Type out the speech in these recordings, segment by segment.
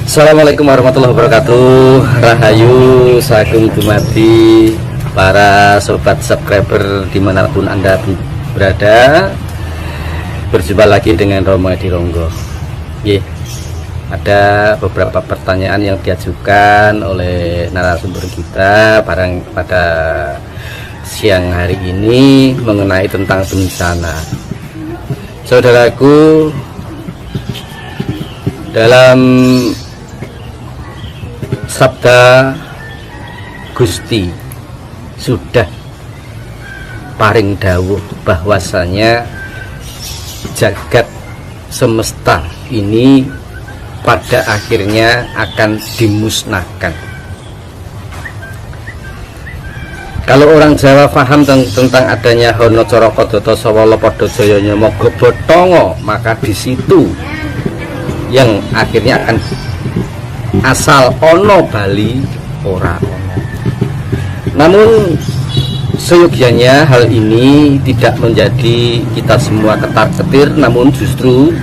Assalamualaikum warahmatullahi wabarakatuh. Rahayu sagung dumadi para sobat subscriber dimanapun Anda berada. Berjumpa lagi dengan Romo Edi Ronggo. Ada beberapa pertanyaan yang diajukan oleh narasumber kita pada siang hari ini mengenai tentang bencana. Saudaraku, dalam sabda Gusti sudah paring dawuh bahwasanya jagat semesta ini pada akhirnya akan dimusnahkan. Kalau orang Jawa paham tentang adanya Hono Coroko Doto Sawolo Podo Joyo Nyomo Gobotongo, maka di situ yang akhirnya akan asal ono Bali ora ono. Namun seyogianya hal ini tidak menjadi kita semua ketar-ketir, namun justru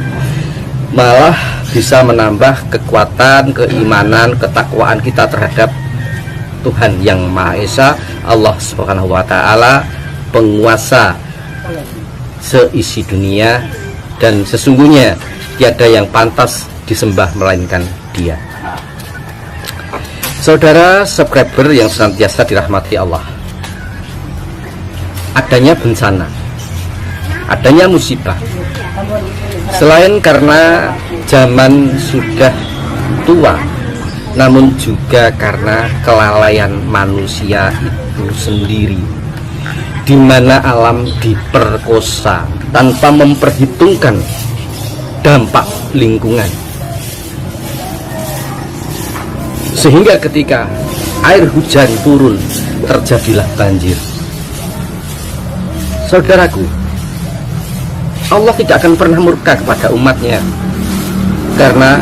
malah bisa menambah kekuatan, keimanan, ketakwaan kita terhadap Tuhan yang Maha Esa, Allah Subhanahu wa Ta'ala, penguasa seisi dunia, dan sesungguhnya tiada yang pantas disembah melainkan Dia. Saudara subscriber yang senantiasa dirahmati Allah, adanya bencana, adanya musibah, selain karena zaman sudah tua, namun juga karena kelalaian manusia itu sendiri, di mana alam diperkosa tanpa memperhitungkan dampak lingkungan, sehingga ketika air hujan turun terjadilah banjir. Saudaraku, Allah tidak akan pernah murka kepada umatnya, karena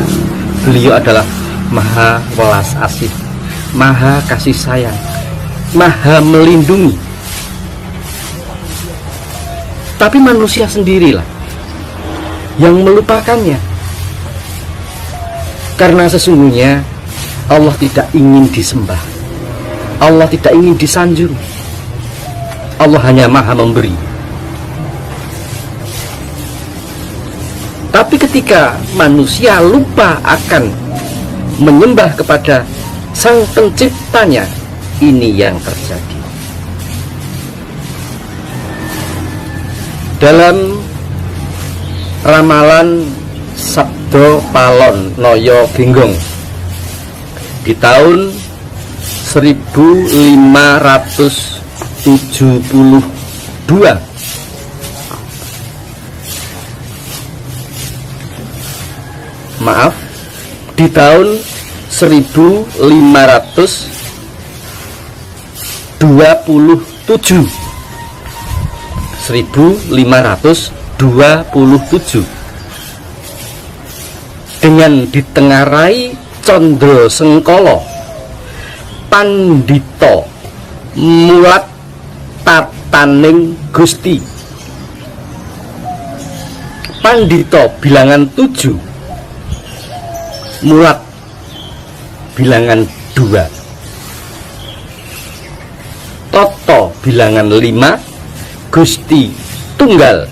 Beliau adalah Maha Welas Asih, Maha Kasih Sayang, Maha Melindungi. Tapi manusia sendirilah yang melupakannya, karena sesungguhnya Allah tidak ingin disembah, Allah tidak ingin disanjung, Allah hanya Maha Memberi. Tapi ketika manusia lupa akan menyembah kepada Sang Penciptanya, ini yang terjadi. Dalam ramalan Sabdo Palon Noyo Genggong di tahun 1572, di tahun 1527 dengan ditengarai Condro Sengkolo Pandito Mulat Tataning Gusti. Pandito bilangan 7, Mulat bilangan 2, Toto bilangan 5, Gusti tunggal.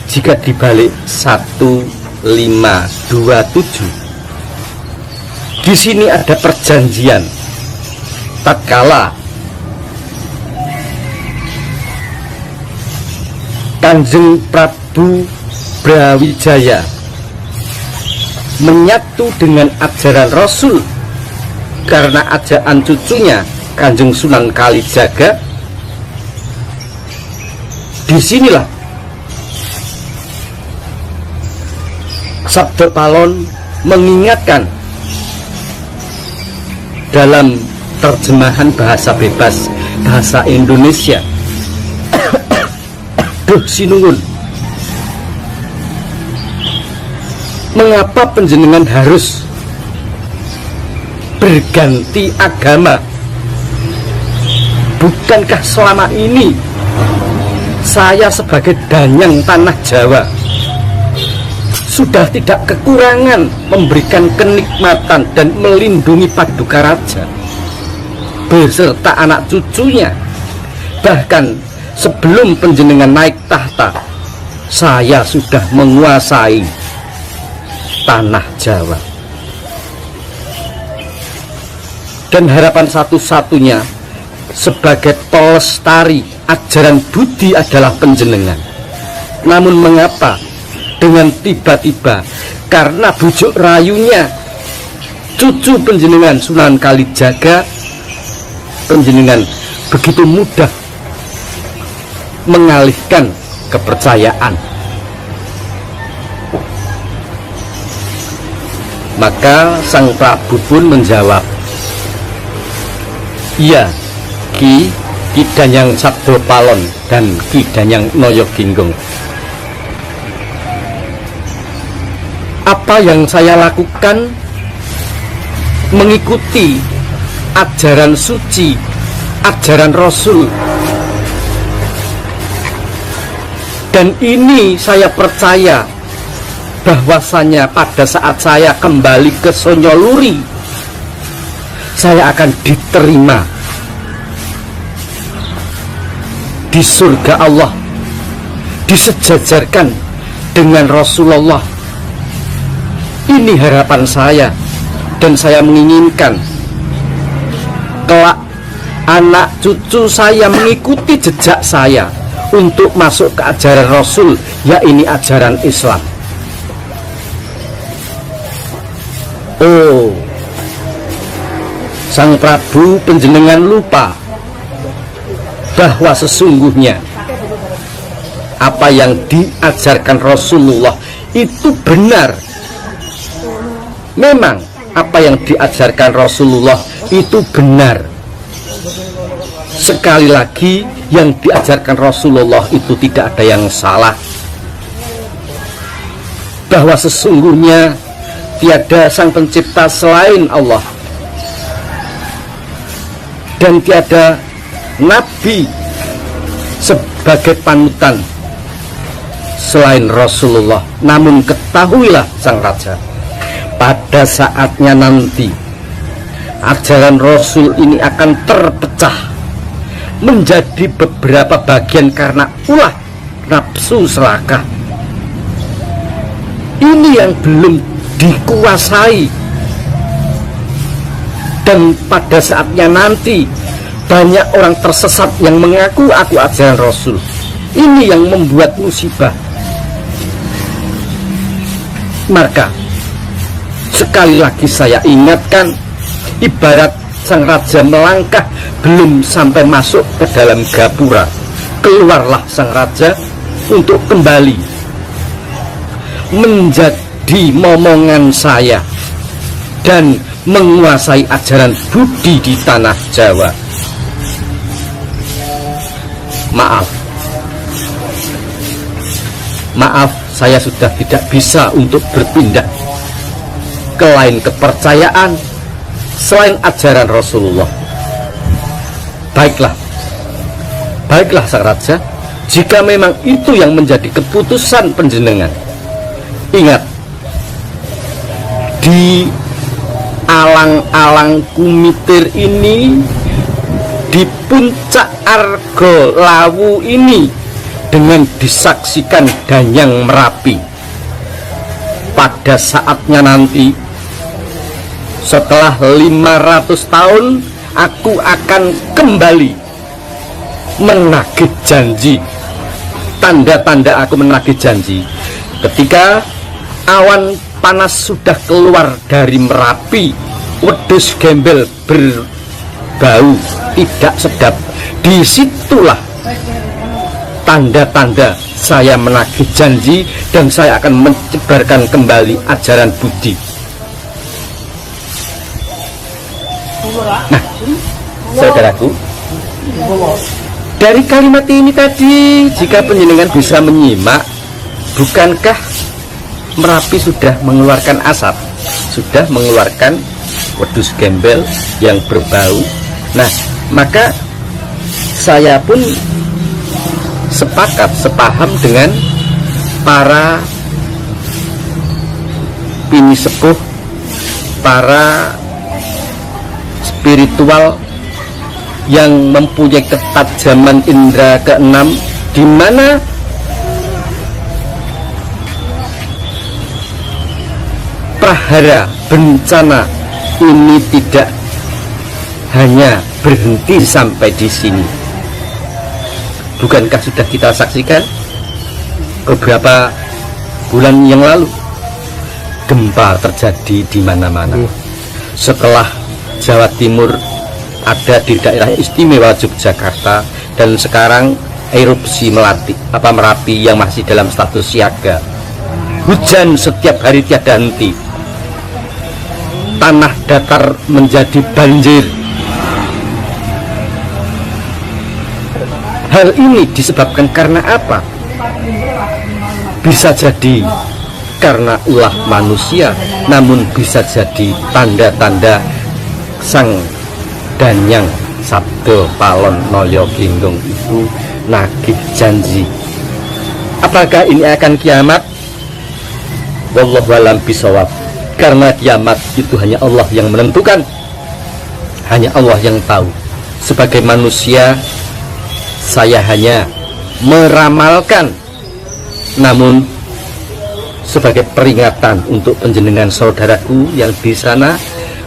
Jika dibalik 1527, di sini ada perjanjian tatkala Kanjeng Prabu Brawijaya menyatu dengan ajaran Rasul karena ajaran cucunya Kanjeng Sunan Kalijaga. Disinilah Sabda Palon mengingatkan dalam terjemahan bahasa bebas bahasa Indonesia. Duh sinungun, mengapa panjenengan harus berganti agama? Bukankah selama ini saya sebagai danyang tanah Jawa sudah tidak kekurangan memberikan kenikmatan dan melindungi Paduka Raja beserta anak cucunya. Bahkan sebelum panjenengan naik tahta, saya sudah menguasai tanah Jawa. Dan harapan satu-satunya sebagai pelestari ajaran budi adalah panjenengan. Namun mengapa dengan tiba-tiba karena bujuk rayunya cucu panjenengan Sunan Kalijaga, panjenengan begitu mudah mengalihkan kepercayaan? Maka Sang Prabu pun menjawab, iya Ki Danyang Sabdo Palon dan Ki Danyang Noyoginggong. Apa yang saya lakukan mengikuti ajaran suci, ajaran Rasul. Dan ini saya percaya bahwasanya pada saat saya kembali ke Sonyoluri, saya akan diterima di surga Allah, disejajarkan dengan Rasulullah. Ini harapan saya, dan saya menginginkan kelak anak cucu saya mengikuti jejak saya untuk masuk ke ajaran Rasul, yaitu ajaran Islam. Oh, Sang Prabu panjenengan lupa bahwa sesungguhnya apa yang diajarkan Rasulullah itu benar. Memang apa yang diajarkan Rasulullah itu benar. Sekali lagi, yang diajarkan Rasulullah itu tidak ada yang salah. Bahwa sesungguhnya tiada sang pencipta selain Allah, dan tiada nabi sebagai panutan selain Rasulullah. Namun ketahuilah Sang Raja, pada saatnya nanti ajaran Rasul ini akan terpecah menjadi beberapa bagian karena ulah nafsu serakah. Ini yang belum dikuasai, dan pada saatnya nanti banyak orang tersesat yang mengaku aku ajaran Rasul. Ini yang membuat musibah. Maka sekali lagi saya ingatkan, ibarat sang raja melangkah belum sampai masuk ke dalam gapura, keluarlah sang raja untuk kembali menjadi momongan saya dan menguasai ajaran budi di tanah Jawa. Maaf, saya sudah tidak bisa untuk berpindah ke lain kepercayaan selain ajaran Rasulullah. Baiklah Sang Raja, jika memang itu yang menjadi keputusan panjenengan. Ingat, di alang-alang Kumitir ini, di puncak Argo Lawu ini, dengan disaksikan Danyang Merapi, pada saatnya nanti setelah 500 tahun aku akan kembali menagih janji. Tanda-tanda aku menagih janji ketika awan panas sudah keluar dari Merapi, wedhus gembel berbau tidak sedap. Disitulah tanda-tanda saya menagih janji, dan saya akan menyebarkan kembali ajaran budi. Nah, saudaraku, dari kalimat ini tadi, jika panjenengan bisa menyimak, bukankah Merapi sudah mengeluarkan asap, sudah mengeluarkan wedhus gembel yang berbau? Nah, maka saya pun sepaham dengan para pini sepuh, para spiritual yang mempunyai ketajaman indera keenam, di mana prahara bencana ini tidak hanya berhenti sampai di sini. Bukankah sudah kita saksikan beberapa bulan yang lalu gempa terjadi di mana-mana. Setelah Jawa Timur ada di daerah istimewa Yogyakarta, dan sekarang erupsi Merapi yang masih dalam status siaga. Hujan setiap hari tiada henti, tanah datar menjadi banjir. Hal ini disebabkan karena apa? Bisa jadi karena ulah manusia, namun bisa jadi tanda-tanda sang danyang sabdo palon noyo gendong itu nagih janji. Apakah ini akan kiamat? Wallahu a'lam bishawab. Karena kiamat itu hanya Allah yang menentukan, hanya Allah yang tahu. Sebagai manusia, saya hanya meramalkan, namun sebagai peringatan untuk penjenengan saudaraku yang di sana,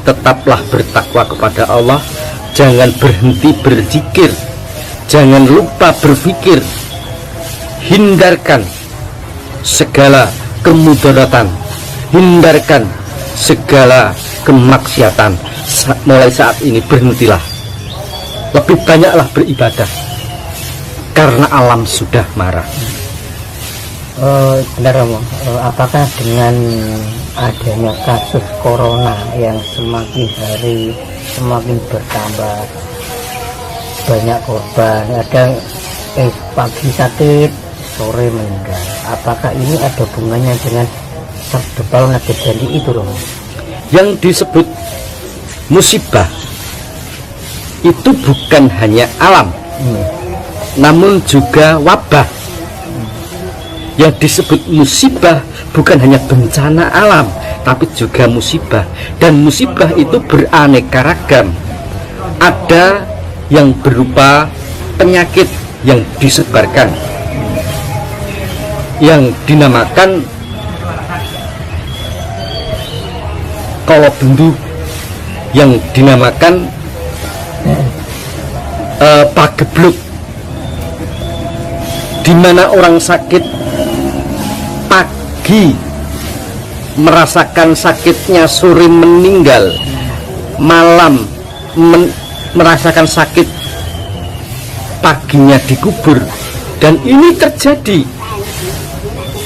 tetaplah bertakwa kepada Allah, jangan berhenti berzikir, jangan lupa berpikir, hindarkan segala kemudaratan, hindarkan segala kemaksiatan. Mulai saat ini berhentilah, lebih banyaklah beribadah, karena alam sudah marah. Benar Romo, apakah dengan adanya kasus corona yang semakin hari semakin bertambah, banyak korban, ada pagi sakit, sore meninggal, apakah ini ada hubungannya dengan sabdo palon nagih janji itu Romo? Yang disebut musibah itu bukan hanya alam, namun juga wabah. Yang disebut musibah bukan hanya bencana alam, tapi juga musibah. Dan musibah itu beraneka ragam. Ada yang berupa penyakit yang disebarkan, yang dinamakan kolobendu, yang dinamakan pagebluk, di mana orang sakit pagi merasakan sakitnya, sore meninggal, malam merasakan sakit, paginya dikubur. Dan ini terjadi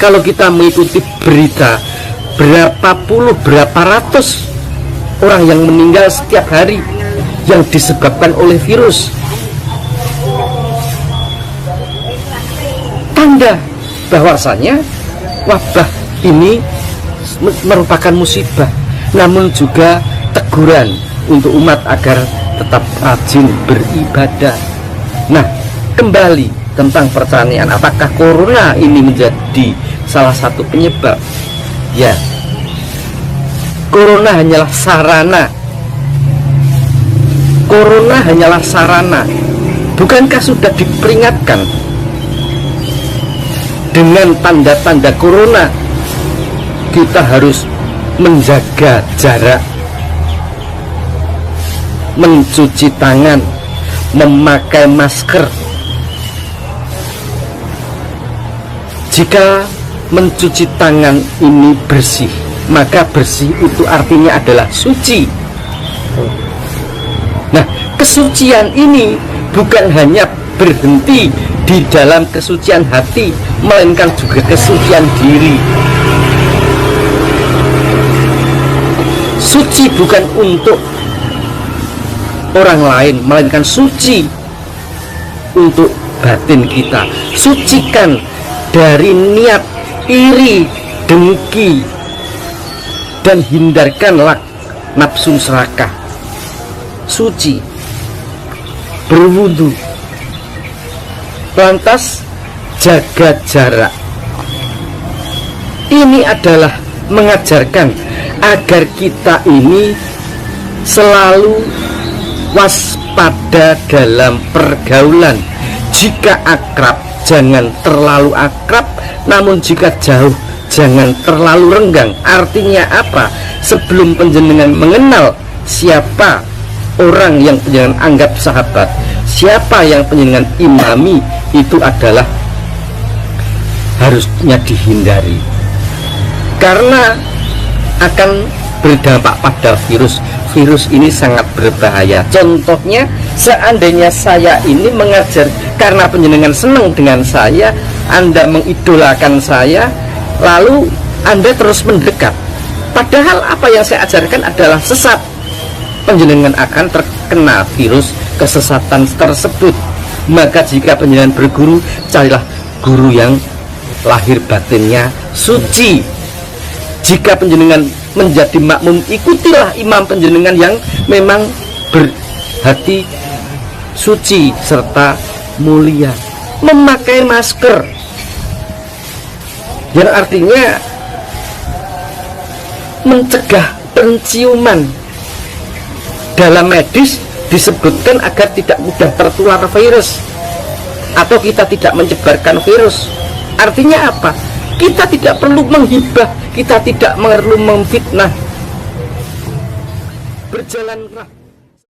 kalau kita mengikuti berita, berapa puluh, berapa ratus orang yang meninggal setiap hari yang disebabkan oleh virus. Tanda bahwasanya wabah ini merupakan musibah, namun juga teguran untuk umat agar tetap rajin beribadah. Nah, kembali tentang pertanyaan, apakah corona ini menjadi salah satu penyebab? Ya, corona hanyalah sarana. Corona hanyalah sarana. Bukankah sudah diperingatkan dengan tanda-tanda corona? Kita harus menjaga jarak, mencuci tangan, memakai masker. Jika mencuci tangan ini bersih, maka bersih itu artinya adalah suci. Nah, kesucian ini bukan hanya berhenti di dalam kesucian hati, melainkan juga kesucian diri. Suci bukan untuk orang lain, melainkan suci untuk batin kita. Sucikan dari niat iri, dengki, dan hindarkanlah nafsu serakah. Suci, berwudu, lantas jaga jarak. Ini adalah mengajarkan agar kita ini selalu waspada dalam pergaulan. Jika akrab, jangan terlalu akrab, namun jika jauh, jangan terlalu renggang. Artinya apa? Sebelum panjenengan mengenal siapa orang yang panjenengan anggap sahabat, siapa yang panjenengan imami, itu adalah harusnya dihindari, karena akan berdampak pada virus. Virus ini sangat berbahaya. Contohnya, seandainya saya ini mengajar karena panjenengan senang dengan saya, Anda mengidolakan saya, lalu Anda terus mendekat, padahal apa yang saya ajarkan adalah sesat, panjenengan akan terkena virus kesesatan tersebut. Maka jika panjenengan berguru, carilah guru yang lahir batinnya suci. Jika panjenengan menjadi makmum, ikutilah imam panjenengan yang memang berhati suci serta mulia. Memakai masker, yang artinya mencegah penciuman. Dalam medis disebutkan agar tidak mudah tertular virus, atau kita tidak menyebarkan virus. Artinya apa? Kita tidak perlu menghibah, kita tidak perlu memfitnah. Berjalanlah